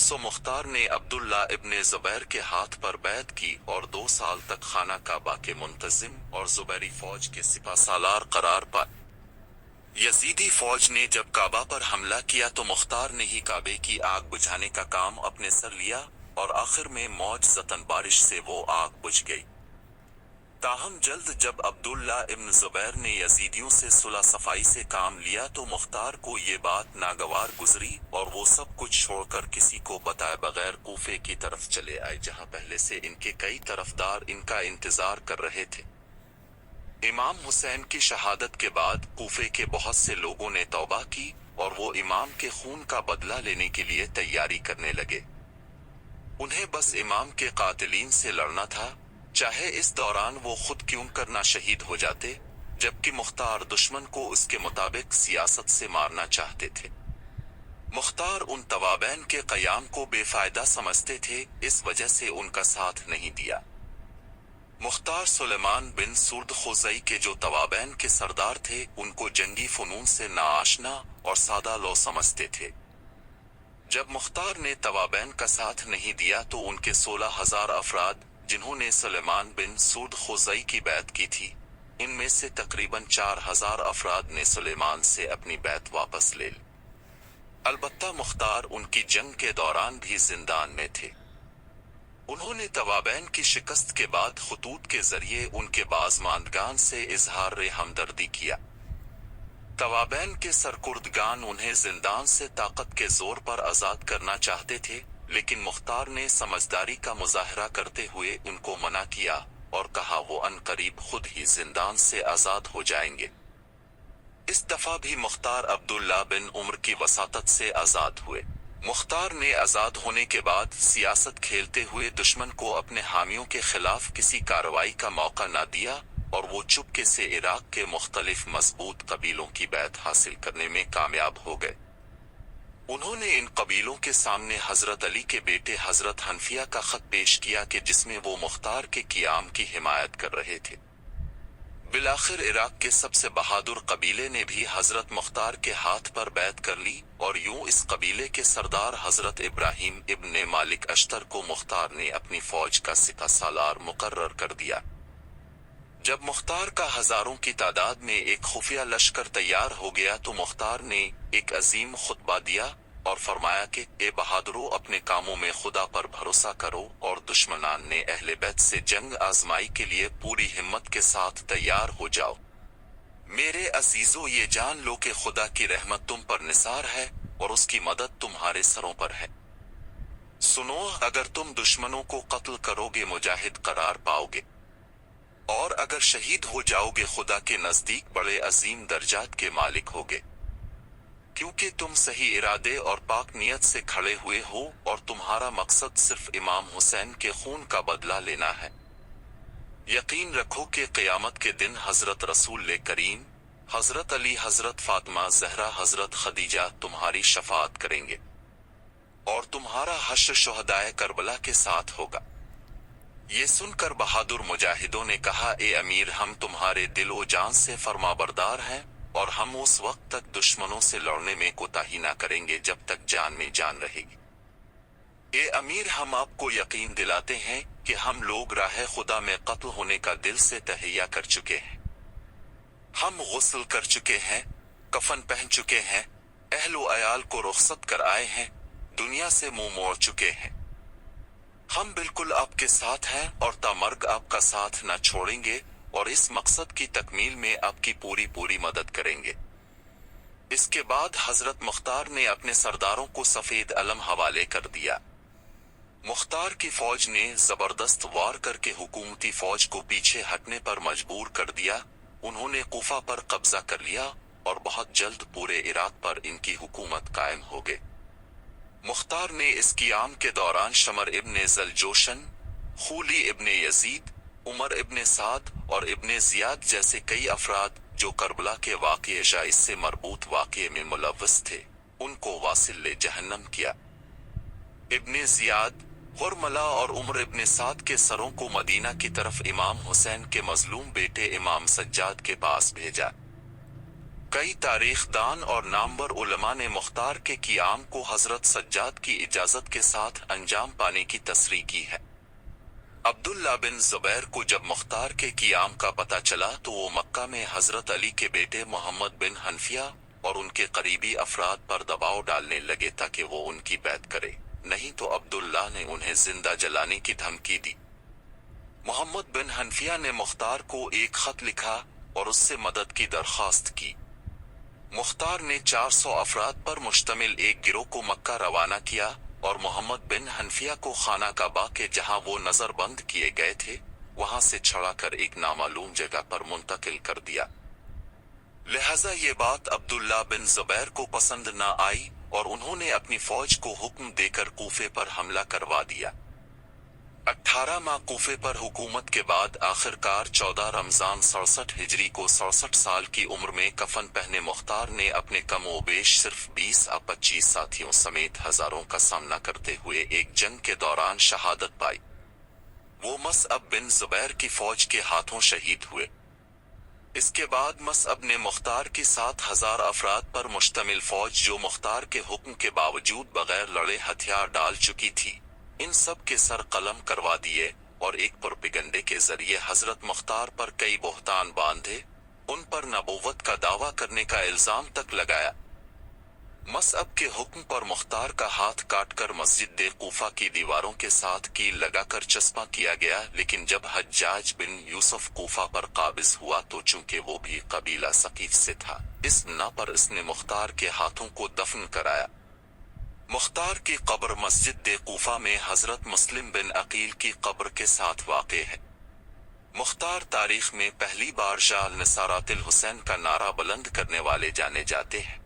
سو مختار نے عبداللہ ابن زبیر کے ہاتھ پر بیعت کی اور 2 سال تک خانہ کعبہ کے منتظم اور زبیری فوج کے سپہ سالار قرار پائے۔ یزیدی فوج نے جب کعبہ پر حملہ کیا تو مختار نے ہی کعبے کی آگ بجھانے کا کام اپنے سر لیا اور آخر میں معجزتاً بارش سے وہ آگ بجھ گئی۔ تاہم جلد جب عبداللہ ابن زبیر نے یزیدیوں سے صلح صفائی سے کام لیا تو مختار کو یہ بات ناگوار گزری اور وہ سب کچھ چھوڑ کر کسی کو بتائے بغیر کوفے کی طرف چلے آئے، جہاں پہلے سے ان کے کئی طرفدار ان کا انتظار کر رہے تھے۔ امام حسین کی شہادت کے بعد کوفے کے بہت سے لوگوں نے توبہ کی اور وہ امام کے خون کا بدلہ لینے کے لیے تیاری کرنے لگے۔ انہیں بس امام کے قاتلین سے لڑنا تھا، چاہے اس دوران وہ خود کیوں کرنا شہید ہو جاتے، جبکہ مختار دشمن کو اس کے مطابق سیاست سے مارنا چاہتے تھے۔ مختار ان توابین کے قیام کو بے فائدہ سمجھتے تھے، اس وجہ سے ان کا ساتھ نہیں دیا۔ مختار سلیمان بن سرد خزائی کے جو توابین کے سردار تھے ان کو جنگی فنون سے ناآشنا اور سادہ لو سمجھتے تھے۔ جب مختار نے توابین کا ساتھ نہیں دیا تو ان کے 16,000 افراد جنہوں نے سلیمان بن سرد خزائی کی بیعت کی تھی، ان میں سے تقریباً 4,000 افراد نے سلیمان سے اپنی بیعت واپس لے لی۔ البتہ مختار ان کی جنگ کے دوران بھی زندان میں تھے۔ انہوں نے توابین کی شکست کے بعد خطوط کے ذریعے ان کے بازماندگان سے اظہار ہمدردی کیا۔ توابین کے سرکردگان انہیں زندان سے طاقت کے زور پر آزاد کرنا چاہتے تھے، لیکن مختار نے سمجھداری کا مظاہرہ کرتے ہوئے ان کو منع کیا اور کہا وہ ان قریب خود ہی زندان سے آزاد ہو جائیں گے۔ اس دفعہ بھی مختار عبداللہ بن عمر کی وساطت سے آزاد ہوئے۔ مختار نے آزاد ہونے کے بعد سیاست کھیلتے ہوئے دشمن کو اپنے حامیوں کے خلاف کسی کارروائی کا موقع نہ دیا اور وہ چپکے سے عراق کے مختلف مضبوط قبیلوں کی بیعت حاصل کرنے میں کامیاب ہو گئے۔ انہوں نے ان قبیلوں کے سامنے حضرت علی کے بیٹے حضرت حنفیہ کا خط پیش کیا کہ جس میں وہ مختار کے قیام کی حمایت کر رہے تھے۔ بالآخر عراق کے سب سے بہادر قبیلے نے بھی حضرت مختار کے ہاتھ پر بیعت کر لی اور یوں اس قبیلے کے سردار حضرت ابراہیم ابن مالک اشتر کو مختار نے اپنی فوج کا سپہ سالار مقرر کر دیا۔ جب مختار کا ہزاروں کی تعداد میں ایک خفیہ لشکر تیار ہو گیا تو مختار نے ایک عظیم خطبہ دیا اور فرمایا کہ اے بہادرو، اپنے کاموں میں خدا پر بھروسہ کرو اور دشمنان نے اہل بیت سے جنگ آزمائی کے لیے پوری ہمت کے ساتھ تیار ہو جاؤ۔ میرے عزیزو، یہ جان لو کہ خدا کی رحمت تم پر نثار ہے اور اس کی مدد تمہارے سروں پر ہے۔ سنو، اگر تم دشمنوں کو قتل کرو گے مجاہد قرار پاؤ گے، اور اگر شہید ہو جاؤ گے خدا کے نزدیک بڑے عظیم درجات کے مالک ہوگے، کیونکہ تم صحیح ارادے اور پاک نیت سے کھڑے ہوئے ہو اور تمہارا مقصد صرف امام حسین کے خون کا بدلہ لینا ہے۔ یقین رکھو کہ قیامت کے دن حضرت رسول کریم، حضرت علی، حضرت فاطمہ زہرا، حضرت خدیجہ تمہاری شفاعت کریں گے اور تمہارا حشر شہدائے کربلا کے ساتھ ہوگا۔ یہ سن کر بہادر مجاہدوں نے کہا، اے امیر، ہم تمہارے دل و جان سے فرما بردار ہیں اور ہم اس وقت تک دشمنوں سے لڑنے میں کوتاہی نہ کریں گے جب تک جان میں جان رہے گی۔ اے امیر، ہم آپ کو یقین دلاتے ہیں کہ ہم لوگ راہ خدا میں قتل ہونے کا دل سے تہیہ کر چکے ہیں۔ ہم غسل کر چکے ہیں، کفن پہن چکے ہیں، اہل و عیال کو رخصت کر آئے ہیں، دنیا سے منہ موڑ چکے ہیں۔ ہم بالکل آپ کے ساتھ ہیں اور تا مرگ آپ کا ساتھ نہ چھوڑیں گے اور اس مقصد کی تکمیل میں آپ کی پوری مدد کریں گے۔ اس کے بعد حضرت مختار نے اپنے سرداروں کو سفید علم حوالے کر دیا۔ مختار کی فوج نے زبردست وار کر کے حکومتی فوج کو پیچھے ہٹنے پر مجبور کر دیا۔ انہوں نے کوفہ پر قبضہ کر لیا اور بہت جلد پورے عراق پر ان کی حکومت قائم ہو گئی۔ مختار نے اس قیام کے دوران شمر ابن ذلجوشن، خولی ابن یزید، عمر ابن سعد اور ابن زیاد جیسے کئی افراد جو کربلا کے واقعے اس سے مربوط واقعے میں ملوث تھے، ان کو واصل جہنم کیا۔ ابن زیاد، حرملہ اور عمر ابن سعد کے سروں کو مدینہ کی طرف امام حسین کے مظلوم بیٹے امام سجاد کے پاس بھیجا۔ کئی تاریخ دان اور نامور علماء نے مختار کے قیام کو حضرت سجاد کی اجازت کے ساتھ انجام پانے کی تصریح کی ہے۔ عبداللہ بن زبیر کو جب مختار کے قیام کا پتہ چلا تو وہ مکہ میں حضرت علی کے بیٹے محمد بن حنفیہ اور ان کے قریبی افراد پر دباؤ ڈالنے لگے تاکہ وہ ان کی بیعت کرے، نہیں تو عبداللہ نے انہیں زندہ جلانے کی دھمکی دی۔ محمد بن حنفیہ نے مختار کو ایک خط لکھا اور اس سے مدد کی درخواست کی۔ مختار نے 400 افراد پر مشتمل ایک گروہ کو مکہ روانہ کیا اور محمد بن حنفیہ کو خانہ کعبہ کے جہاں وہ نظر بند کیے گئے تھے وہاں سے چھڑا کر ایک نامعلوم جگہ پر منتقل کر دیا۔ لہذا یہ بات عبداللہ بن زبیر کو پسند نہ آئی اور انہوں نے اپنی فوج کو حکم دے کر کوفے پر حملہ کروا دیا۔ 18 ماہ کوفے پر حکومت کے بعد آخرکار 14 رمضان 67 ہجری کو 67 سال کی عمر میں کفن پہنے مختار نے اپنے کم و بیش صرف 20 یا 25 ساتھیوں سمیت ہزاروں کا سامنا کرتے ہوئے ایک جنگ کے دوران شہادت پائی۔ وہ مصعب بن زبیر کی فوج کے ہاتھوں شہید ہوئے۔ اس کے بعد مصعب نے مختار کی 7000 افراد پر مشتمل فوج جو مختار کے حکم کے باوجود بغیر لڑے ہتھیار ڈال چکی تھی، ان سب کے سر قلم کروا دیے اور ایک پروپیگنڈے کے ذریعے حضرت مختار پر کئی بہتان باندھے، ان پر نبوت کا دعویٰ کرنے کا الزام تک لگایا۔ مصعب کے حکم پر مختار کا ہاتھ کاٹ کر مسجد کوفہ کی دیواروں کے ساتھ کیل لگا کر چسپاں کیا گیا، لیکن جب حجاج بن یوسف کوفہ پر قابض ہوا تو چونکہ وہ بھی قبیلہ ثقیف سے تھا، اس بنا پر اس نے مختار کے ہاتھوں کو دفن کرایا۔ مختار کی قبر مسجد کوفہ میں حضرت مسلم بن عقیل کی قبر کے ساتھ واقع ہے۔ مختار تاریخ میں پہلی بار شاہ نصارات الحسین کا نعرہ بلند کرنے والے جانے جاتے ہیں۔